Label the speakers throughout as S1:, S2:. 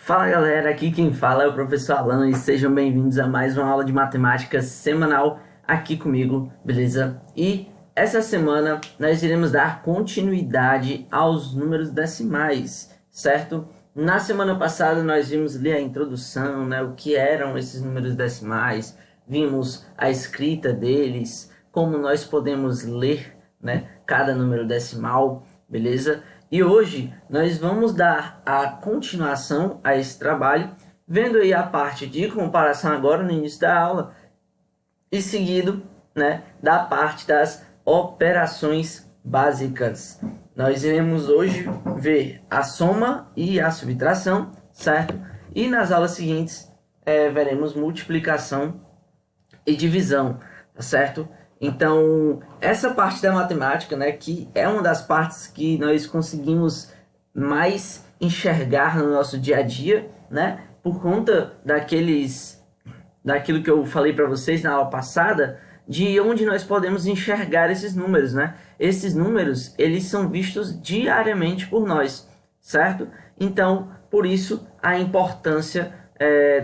S1: Fala galera, aqui quem fala é o professor Alan e sejam bem-vindos a mais uma aula de matemática semanal aqui comigo, beleza? E essa semana nós iremos dar continuidade aos números decimais, certo? Na semana passada nós vimos ler a introdução, né, o que eram esses números decimais, vimos a escrita deles, como nós podemos ler, né, cada número decimal, beleza? E hoje nós vamos dar a continuação a esse trabalho, vendo aí a parte de comparação agora no início da aula e seguido, né, da parte das operações básicas. Nós iremos hoje ver a soma e a subtração, certo? E nas aulas seguintes veremos multiplicação e divisão, tá certo? Então, essa parte da matemática, né, que é uma das partes que nós conseguimos mais enxergar no nosso dia a dia, né, por conta daquilo que eu falei para vocês na aula passada, de onde nós podemos enxergar esses números, né? Esses números, eles são vistos diariamente por nós, certo? Então, por isso, a importância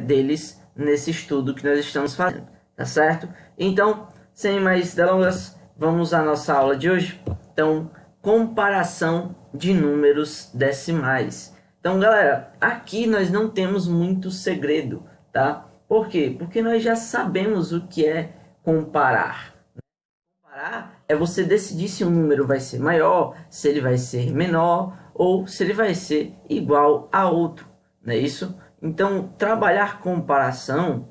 S1: deles nesse estudo que nós estamos fazendo, tá certo? Então, sem mais delongas, vamos à nossa aula de hoje. Então, comparação de números decimais. Então, galera, aqui nós não temos muito segredo, tá? Por quê? Porque nós já sabemos o que é comparar. Comparar é você decidir se um número vai ser maior, se ele vai ser menor ou se ele vai ser igual a outro, não é isso? Então, trabalhar comparação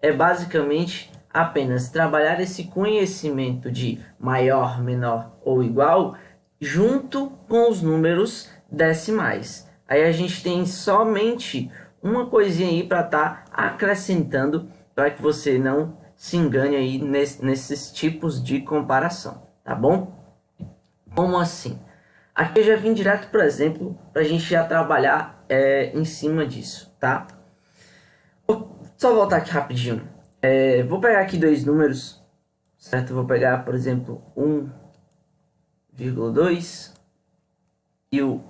S1: é basicamente apenas trabalhar esse conhecimento de maior, menor ou igual junto com os números decimais. Aí a gente tem somente uma coisinha aí para estar acrescentando para que você não se engane aí nesses tipos de comparação, tá bom? Como assim? Aqui eu já vim direto, por exemplo, para a gente já trabalhar em cima disso, tá? Vou só voltar aqui rapidinho. Vou pegar aqui dois números, certo? Vou pegar, por exemplo, 1,2 e o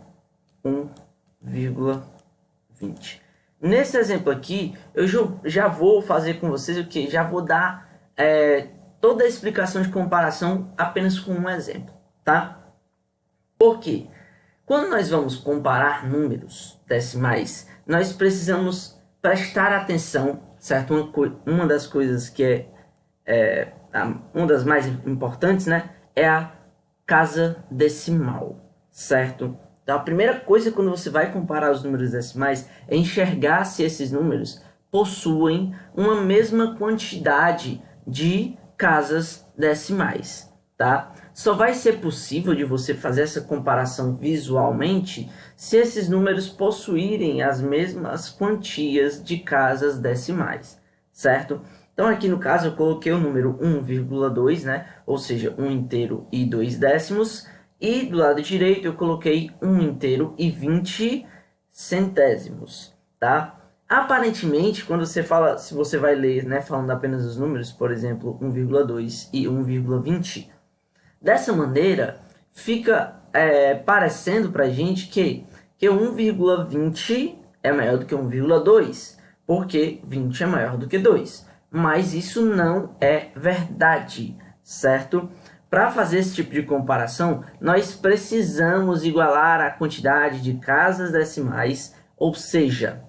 S1: 1,20. Nesse exemplo aqui, eu já vou fazer com vocês o que? Já vou dar toda a explicação de comparação apenas com um exemplo, tá? Por quê? Quando nós vamos comparar números decimais, nós precisamos prestar atenção, certo? Uma das coisas que uma das mais importantes, né? É a casa decimal, certo? Então, a primeira coisa quando você vai comparar os números decimais é enxergar se esses números possuem uma mesma quantidade de casas decimais, tá? Só vai ser possível de você fazer essa comparação visualmente se esses números possuírem as mesmas quantias de casas decimais, certo? Então, aqui no caso, eu coloquei o número 1,2, né? Ou seja, 1 inteiro e 2 décimos. E do lado direito, eu coloquei 1 inteiro e 20 centésimos, tá? Aparentemente, quando você fala, se você vai ler, né, falando apenas os números, por exemplo, 1,2 e 1,20, dessa maneira, fica parecendo para a gente que 1,20 é maior do que 1,2, porque 20 é maior do que 2. Mas isso não é verdade, certo? Para fazer esse tipo de comparação, nós precisamos igualar a quantidade de casas decimais, ou seja,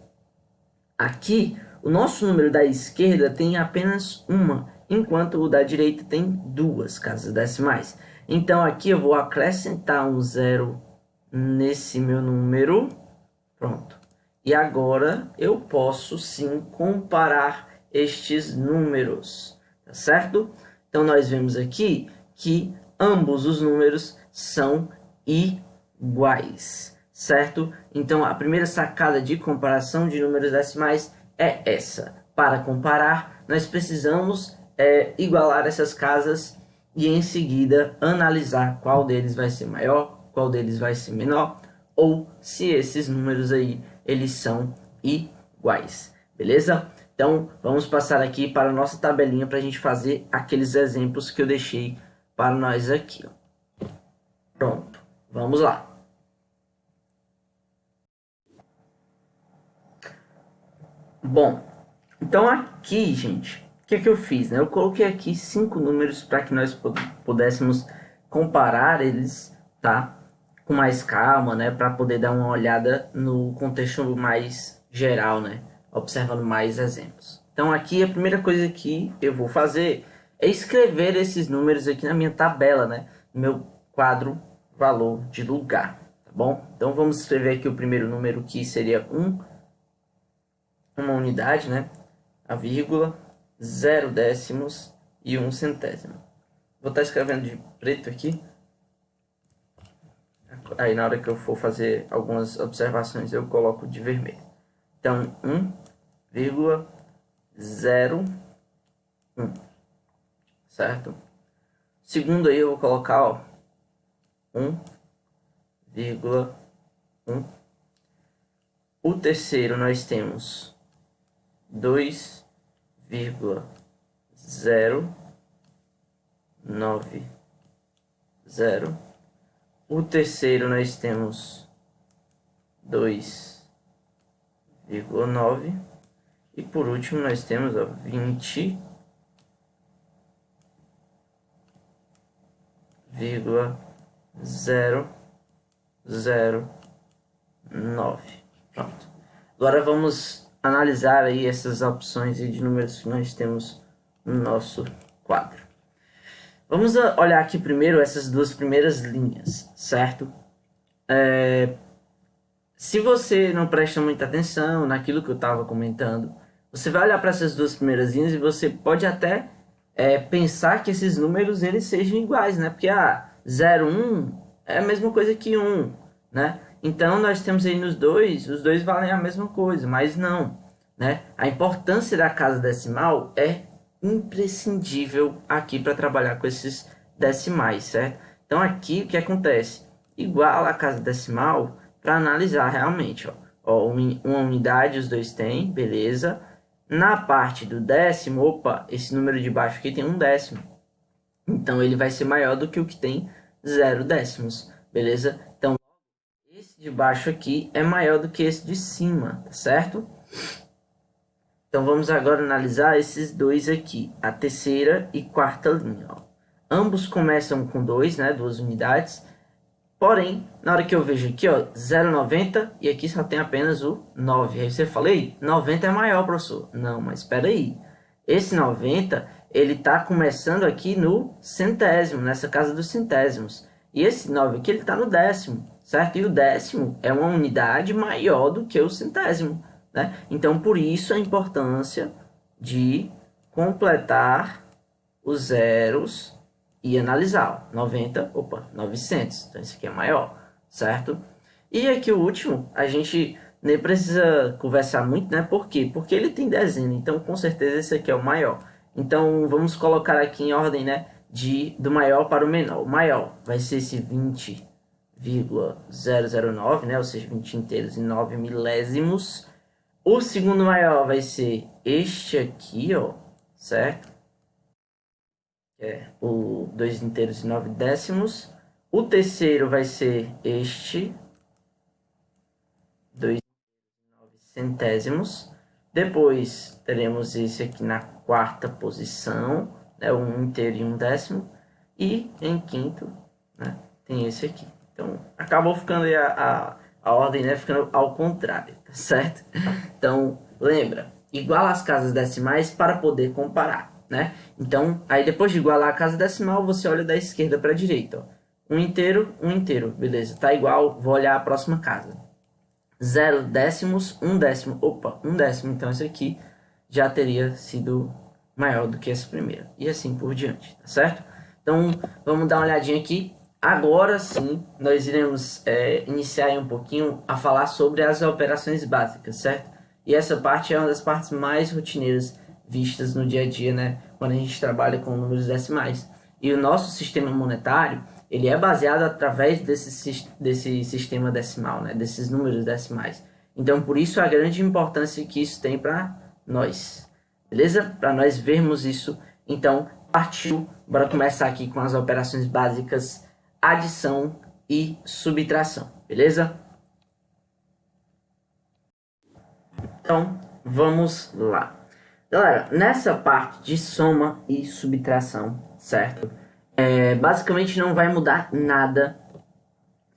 S1: aqui o nosso número da esquerda tem apenas uma, enquanto o da direita tem duas casas decimais. Então aqui eu vou acrescentar um zero nesse meu número, pronto. E agora eu posso sim comparar estes números, tá certo? Então nós vemos aqui que ambos os números são iguais, certo? Então a primeira sacada de comparação de números decimais é essa. Para comparar, nós precisamos igualar essas casas e em seguida analisar qual deles vai ser maior, qual deles vai ser menor, ou se esses números aí eles são iguais, beleza? Então, vamos passar aqui para a nossa tabelinha para a gente fazer aqueles exemplos que eu deixei para nós aqui. Pronto, vamos lá. Bom, então aqui, gente, o que eu fiz, né? Eu coloquei aqui 5 números para que nós pudéssemos comparar eles, tá? Com mais calma, né? Para poder dar uma olhada no contexto mais geral, né? Observando mais exemplos. Então aqui a primeira coisa que eu vou fazer é escrever esses números aqui na minha tabela, né? No meu quadro valor de lugar, tá bom? Então vamos escrever aqui o primeiro número, que seria uma unidade, né? A vírgula, 0 décimos e 1 centésimo. Vou estar escrevendo de preto aqui. Aí na hora que eu for fazer algumas observações eu coloco de vermelho. Então 1,01, certo? Segundo aí eu vou colocar, ó, 1,1. O terceiro nós temos 2,090. O terceiro nós temos 2,9. E por último nós temos, ó, 20,009. Pronto. Agora vamos analisar aí essas opções de números que nós temos no nosso quadro. Vamos olhar aqui primeiro essas duas primeiras linhas, certo? Se você não presta muita atenção naquilo que eu estava comentando, você vai olhar para essas duas primeiras linhas e você pode até pensar que esses números eles sejam iguais, né? Porque 0, 1 é a mesma coisa que 1, né? Então nós temos aí nos dois, os dois valem a mesma coisa, mas não, né? A importância da casa decimal é imprescindível aqui para trabalhar com esses decimais, certo? Então aqui o que acontece? Igual a casa decimal para analisar realmente, ó, uma unidade os dois têm, beleza? Na parte do décimo, opa, esse número de baixo aqui tem um décimo. Então ele vai ser maior do que o que tem 0 décimos, beleza? Então esse de baixo aqui é maior do que esse de cima, tá certo? Então vamos agora analisar esses dois aqui, a terceira e quarta linha, ó. Ambos começam com 2, né, 2 unidades. Porém, na hora que eu vejo aqui, ó, 0,90 e aqui só tem apenas o 9. Aí você fala, ei, 90 é maior, professor. Não, mas espera aí. Esse 90, ele está começando aqui no centésimo, nessa casa dos centésimos. E esse 9 aqui, ele está no décimo, certo? E o décimo é uma unidade maior do que o centésimo, né? Então, por isso a importância de completar os zeros e analisar, ó, 90, opa, 900, então esse aqui é maior, certo? E aqui o último, a gente nem precisa conversar muito, né? Por quê? Porque ele tem dezena, então com certeza esse aqui é o maior. Então vamos colocar aqui em ordem, né? Do maior para o menor. O maior vai ser esse 20,009, né? Ou seja, 20 inteiros e 9 milésimos. O segundo maior vai ser este aqui, ó, certo? O 2 inteiros e 9 décimos. O terceiro vai ser este, 2 e 9 centésimos. Depois teremos esse aqui na quarta posição, né, 1 inteiro e 1 décimo. E em quinto, né, tem esse aqui. Então acabou ficando aí a ordem, né, ficando ao contrário, tá certo? Então lembra, iguala as casas decimais para poder comparar, né? Então, aí depois de igualar a casa decimal, você olha da esquerda para a direita, ó. Um inteiro, beleza, tá igual, vou olhar a próxima casa. 0 décimos, 1 décimo, opa, 1 décimo, então esse aqui já teria sido maior do que esse primeiro, e assim por diante, tá certo? Então, vamos dar uma olhadinha aqui. Agora sim, nós iremos iniciar um pouquinho a falar sobre as operações básicas, certo? E essa parte é uma das partes mais rotineiras vistas no dia a dia, né? Quando a gente trabalha com números decimais. E o nosso sistema monetário, ele é baseado através desse sistema decimal, né? Desses números decimais. Então, por isso a grande importância que isso tem para nós, beleza? Para nós vermos isso. Então, partiu. Bora começar aqui com as operações básicas, adição e subtração, beleza? Então, vamos lá. Galera, nessa parte de soma e subtração, certo? Basicamente não vai mudar nada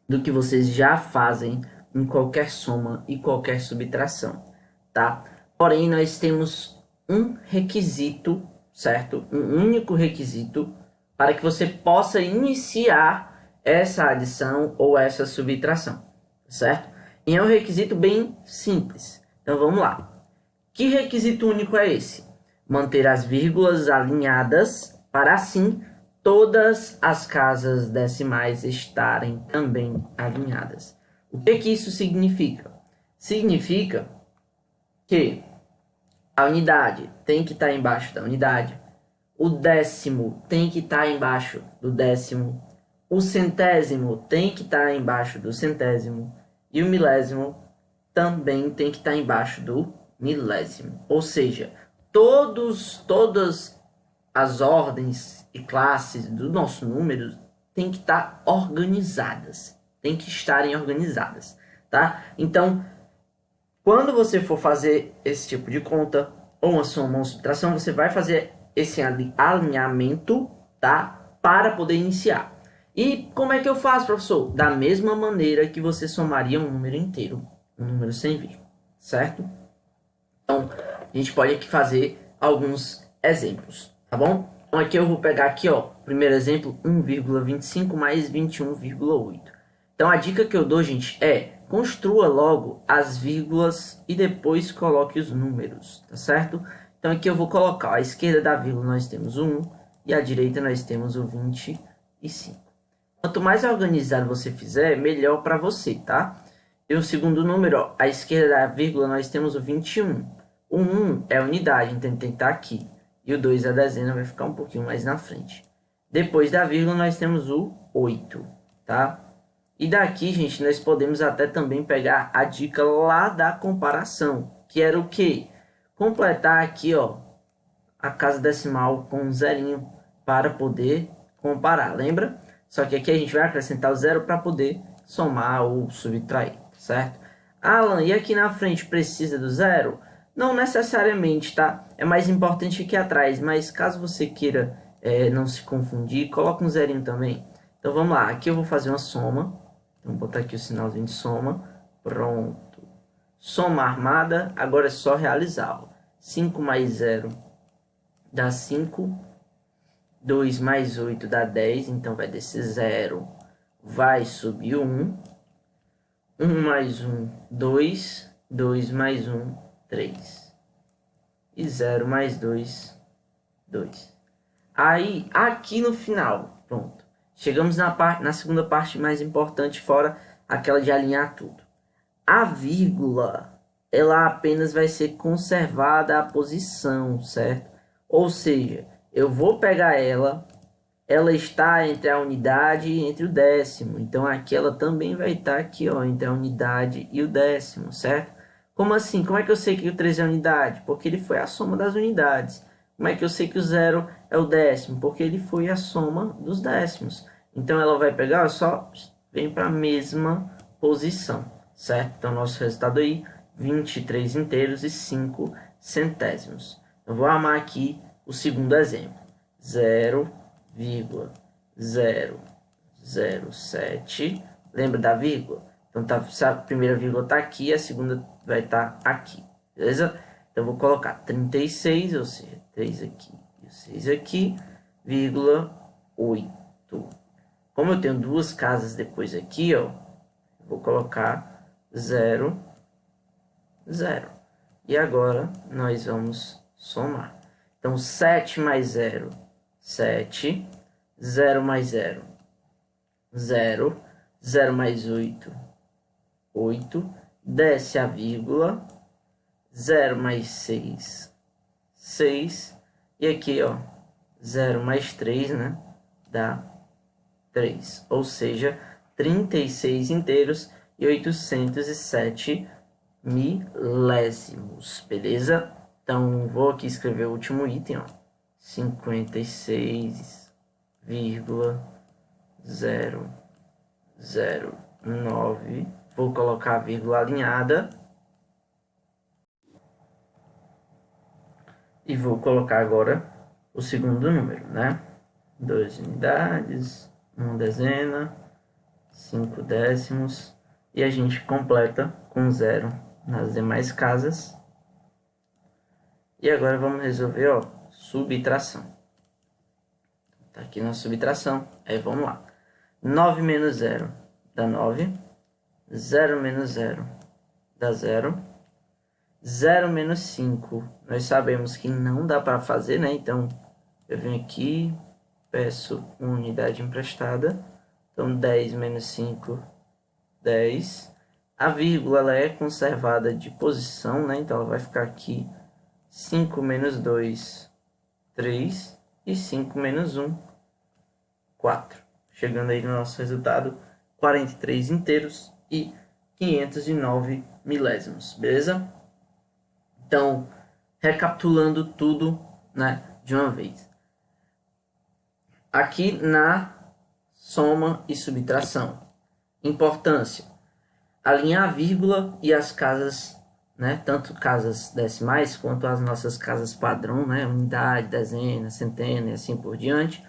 S1: do que vocês já fazem em qualquer soma e qualquer subtração, tá? Porém, nós temos um requisito, certo? Um único requisito para que você possa iniciar essa adição ou essa subtração, certo? E é um requisito bem simples. Então vamos lá. Que requisito único é esse? Manter as vírgulas alinhadas para assim todas as casas decimais estarem também alinhadas. O que isso significa? Significa que a unidade tem que estar embaixo da unidade, o décimo tem que estar embaixo do décimo, o centésimo tem que estar embaixo do centésimo e o milésimo também tem que estar embaixo do milésimo. Ou seja, todas as ordens e classes do nosso número têm que estar organizadas. Tem que estarem organizadas, tá? Então, quando você for fazer esse tipo de conta, ou uma soma ou uma subtração, você vai fazer esse alinhamento, tá? Para poder iniciar. E como é que eu faço, professor? Da mesma maneira que você somaria um número inteiro, um número sem vírgula, certo? Então, a gente pode aqui fazer alguns exemplos, tá bom? Então, aqui eu vou pegar aqui, ó, primeiro exemplo, 1,25 mais 21,8. Então, a dica que eu dou, gente, é construa logo as vírgulas e depois coloque os números, tá certo? Então, aqui eu vou colocar, ó, à esquerda da vírgula nós temos o 1 e à direita nós temos o 25. Quanto mais organizado você fizer, melhor para você, tá? E o segundo número, ó, à esquerda da vírgula, nós temos o 21. O 1 é unidade, então tem que estar aqui. E o 2 é dezena, vai ficar um pouquinho mais na frente. Depois da vírgula, nós temos o 8, tá? E daqui, gente, nós podemos até também pegar a dica lá da comparação, que era o quê? Completar aqui, ó, a casa decimal com um zerinho para poder comparar, lembra? Só que aqui a gente vai acrescentar o zero para poder somar ou subtrair, certo? Alan, e aqui na frente precisa do zero? Não necessariamente, tá? É mais importante aqui atrás, mas caso você queira não se confundir, coloca um zerinho também. Então vamos lá, aqui eu vou fazer uma soma. Então, vou botar aqui o sinalzinho de soma. Pronto. Soma armada, agora é só realizar. Ó. 5 mais 0 dá 5. 2 mais 8 dá 10, então vai descer 0. Vai subir 1. 1 mais 1, 2. 2 mais 1, 3. E 0 mais 2, 2. Aí, aqui no final, pronto. Chegamos na segunda parte mais importante, fora aquela de alinhar tudo. A vírgula, ela apenas vai ser conservada a posição, certo? Ou seja, eu vou pegar ela está entre a unidade e entre o décimo. Então, aqui ela também vai estar aqui, ó, entre a unidade e o décimo, certo? Como assim? Como é que eu sei que o 3 é unidade? Porque ele foi a soma das unidades. Como é que eu sei que o 0 é o décimo? Porque ele foi a soma dos décimos. Então, ela vai pegar, só vem para a mesma posição, certo? Então, nosso resultado aí, 23 inteiros e 5 centésimos. Eu vou armar aqui o segundo exemplo. 0,007. Lembra da vírgula? Então, a primeira vírgula está aqui, a segunda vai estar aqui. Beleza? Então, eu vou colocar 36, ou seja, 3 aqui e 6 aqui, vírgula 8. Como eu tenho duas casas depois aqui, ó, vou colocar 0, 0. E agora, nós vamos somar. Então, 7 mais 0, 7. 0 mais 0, 0. 0 mais 8, 8. Desce a vírgula. 0 mais 6, 6. E aqui, ó, 0 mais 3, né? Dá 3. Ou seja, 36 inteiros e 807 milésimos. Beleza? Então, vou aqui escrever o último item, ó. 56,009. Vou colocar a vírgula alinhada. E vou colocar agora o segundo número, né? 2 unidades, 1 dezena, 5 décimos. E a gente completa com 0 nas demais casas. E agora vamos resolver, ó, subtração. Tá aqui na subtração. Aí vamos lá. 9 menos 0 dá 9. 0 menos 0 dá 0. 0 menos 5, nós sabemos que não dá para fazer, né? Então, eu venho aqui, peço uma unidade emprestada. Então, 10 menos 5, 10. A vírgula ela é conservada de posição, né? Então, ela vai ficar aqui 5 menos 2, 3. E 5 menos 1, 4. Chegando aí no nosso resultado, 43 inteiros e 509 milésimos, beleza? Então, recapitulando tudo, né, de uma vez. Aqui na soma e subtração. Importância: alinhar a vírgula e as casas, né, tanto casas decimais quanto as nossas casas padrão, né, unidade, dezena, centena e assim por diante.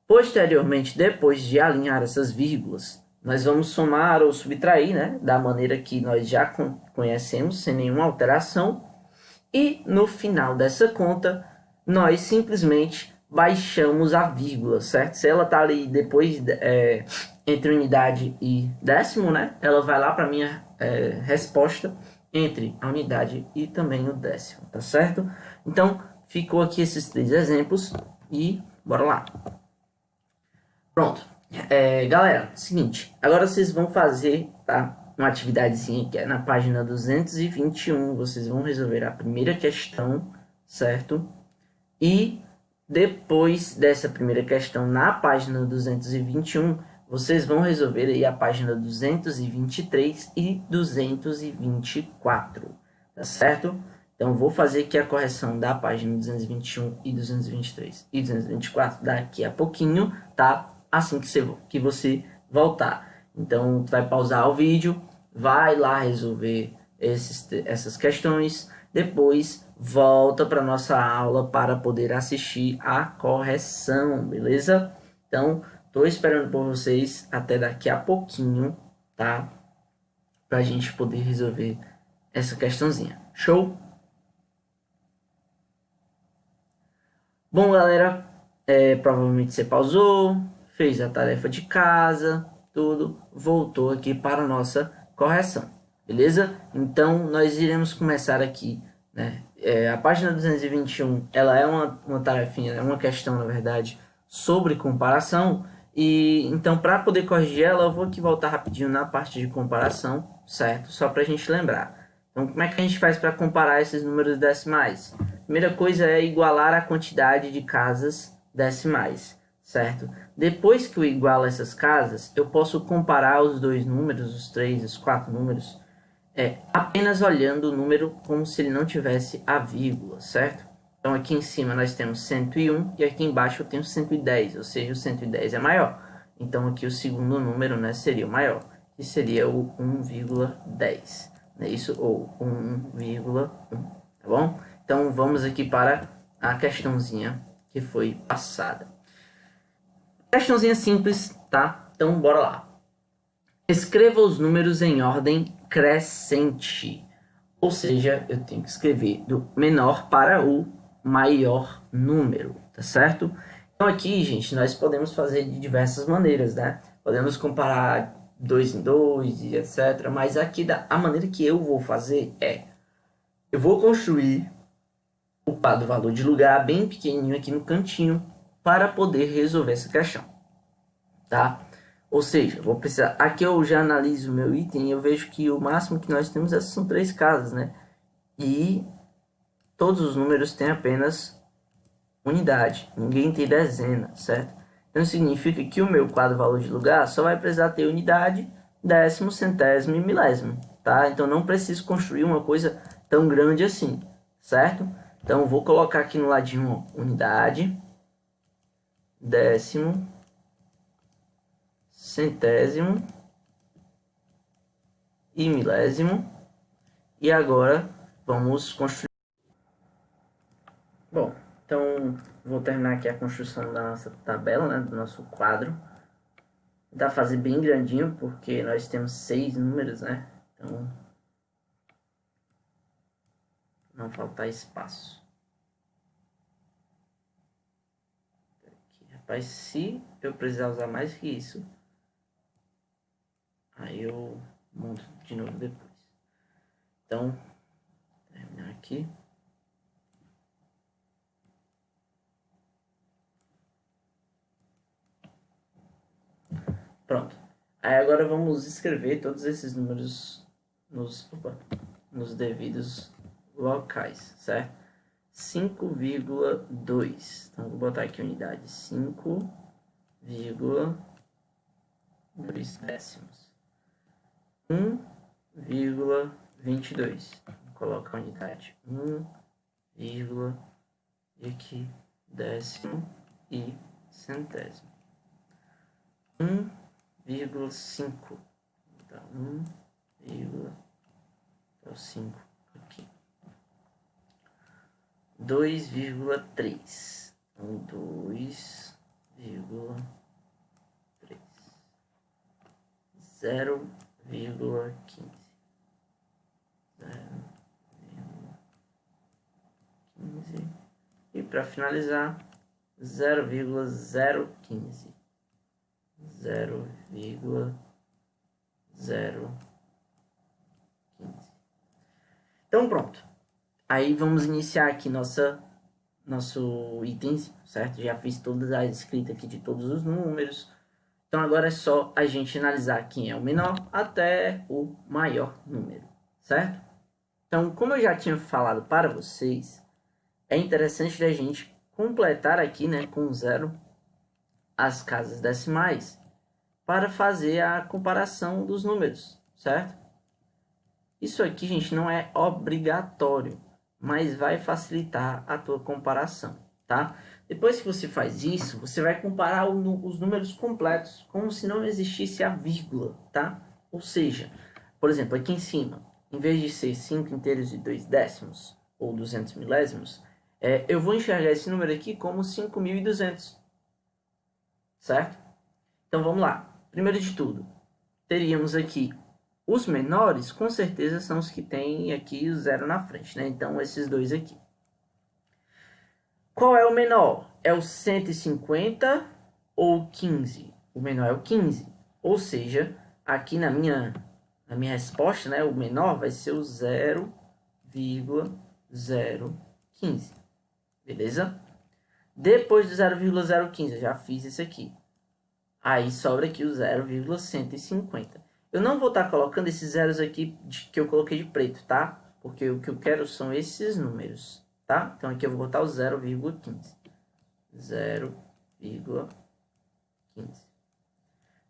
S1: Posteriormente, depois de alinhar essas vírgulas, nós vamos somar ou subtrair, né, da maneira que nós já conhecemos, sem nenhuma alteração. E no final dessa conta, nós simplesmente baixamos a vírgula, certo? Se ela está ali depois, entre unidade e décimo, né? Ela vai lá para a minha resposta entre a unidade e também o décimo, tá certo? Então, ficou aqui esses 3 exemplos e bora lá. Pronto. Galera, seguinte, agora vocês vão fazer, tá? Uma atividadezinha que é na página 221, vocês vão resolver a primeira questão, certo? E depois dessa primeira questão, na página 221, vocês vão resolver aí a página 223 e 224, tá certo? Então, vou fazer aqui a correção da página 221 e 223 e 224 daqui a pouquinho, tá? Assim que você voltar. Então, vai pausar o vídeo, vai lá resolver essas questões, depois volta para nossa aula para poder assistir a correção, beleza? Então, estou esperando por vocês até daqui a pouquinho, tá? Para a gente poder resolver essa questãozinha. Show? Bom, galera, provavelmente você pausou, fez a tarefa de casa, tudo, voltou aqui para a nossa correção, beleza? Então, nós iremos começar aqui, né? A página 221, ela é uma tarefinha, é uma questão, na verdade, sobre comparação. E então, para poder corrigir ela, eu vou aqui voltar rapidinho na parte de comparação, certo? Só para a gente lembrar. Então, como é que a gente faz para comparar esses números decimais? Primeira coisa é igualar a quantidade de casas decimais, certo? Depois que eu igualo essas casas, eu posso comparar os dois números, os 3, os 4 números, apenas olhando o número como se ele não tivesse a vírgula, certo? Então aqui em cima nós temos 101 e aqui embaixo eu tenho 110, ou seja, o 110 é maior. Então aqui o segundo número, né, seria o maior, que seria o 1,10, né, isso, ou 1,1, tá bom? Então vamos aqui para a questãozinha que foi passada. Questãozinha simples, tá? Então bora lá. Escreva os números em ordem crescente. Ou seja, eu tenho que escrever do menor para o maior número, tá certo? Então aqui, gente, nós podemos fazer de diversas maneiras, né? Podemos comparar 2 em 2 e etc. Mas aqui, a maneira que eu vou fazer eu vou construir o par do valor de lugar bem pequenininho aqui no cantinho para poder resolver essa questão, tá? Ou seja, vou precisar. Aqui eu já analiso o meu item e eu vejo que o máximo que nós temos são 3 casas, né? E todos os números têm apenas unidade, ninguém tem dezena, certo? Então significa que o meu quadro valor de lugar só vai precisar ter unidade, décimo, centésimo e milésimo, tá? Então não preciso construir uma coisa tão grande assim, certo? Então vou colocar aqui no ladinho unidade, décimo, centésimo e milésimo. E agora vamos construir. Bom, então vou terminar aqui a construção da nossa tabela, né, do nosso quadro. Dá pra fazer bem grandinho, porque nós temos 6 números, né? Então, não faltar espaço. Aqui, rapaz, se eu precisar usar mais que isso, aí eu monto de novo depois. Então, terminar aqui. Pronto. Aí agora vamos escrever todos esses números nos devidos locais, certo? 5,2. Então vou botar aqui unidade 5,2 décimos. 1,22. Vou colocar a unidade 1, e aqui décimo e centésimo. 1,5. Então, 1,5 aqui. 2,3. Então, 2,3. 0,15. 0,15. E para finalizar, 0,015. 0,015. Então pronto. Aí vamos iniciar aqui nosso item, certo? Já fiz toda a escrita aqui de todos os números. Então agora é só a gente analisar quem é o menor até o maior número, certo? Então, como eu já tinha falado para vocês, é interessante a gente completar aqui, né, com 0 as casas decimais para fazer a comparação dos números, certo? Isso aqui, gente, não é obrigatório, mas vai facilitar a tua comparação, tá? Depois que você faz isso, você vai comparar os números completos, como se não existisse a vírgula, tá? Ou seja, por exemplo, aqui em cima, em vez de ser 5 inteiros e 2 décimos, ou 200 milésimos, eu vou enxergar esse número aqui como 5.200, certo? Então vamos lá. Primeiro de tudo, teríamos aqui os menores, com certeza são os que tem aqui o 0 na frente, né? Então esses dois aqui. Qual é o menor? É o 150 ou 15? O menor é o 15. Ou seja, aqui na minha resposta, né, o menor vai ser o 0,015. Beleza? Depois do 0,015, eu já fiz isso aqui. Aí sobra aqui o 0,150. Eu não vou estar colocando esses zeros aqui que eu coloquei de preto, tá? Porque o que eu quero são esses números, tá? Então aqui eu vou botar o 0,15. 0,15.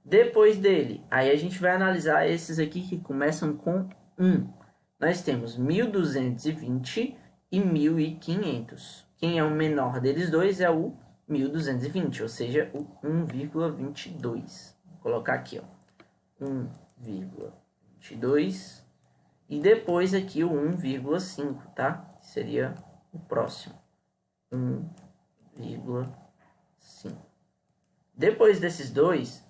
S1: Depois dele, aí a gente vai analisar esses aqui que começam com 1. Nós temos 1.220 e 1.500. Quem é o menor deles dois é o 1.220, ou seja, o 1,22. Vou colocar aqui, ó, 1,22 e depois aqui o 1,5, tá? Que seria o próximo, 1,5. Depois desses dois,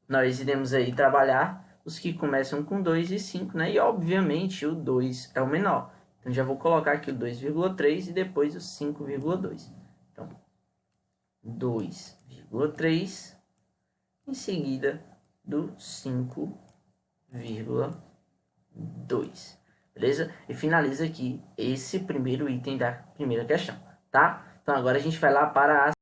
S1: nós iremos aí trabalhar os que começam com 2 e 5, né? E obviamente o 2 é o menor. Então já vou colocar aqui o 2,3 e depois o 5,2. Então, 2,3 em seguida do 5,2. Beleza? E finaliza aqui esse primeiro item da primeira questão, tá? Então agora a gente vai lá para a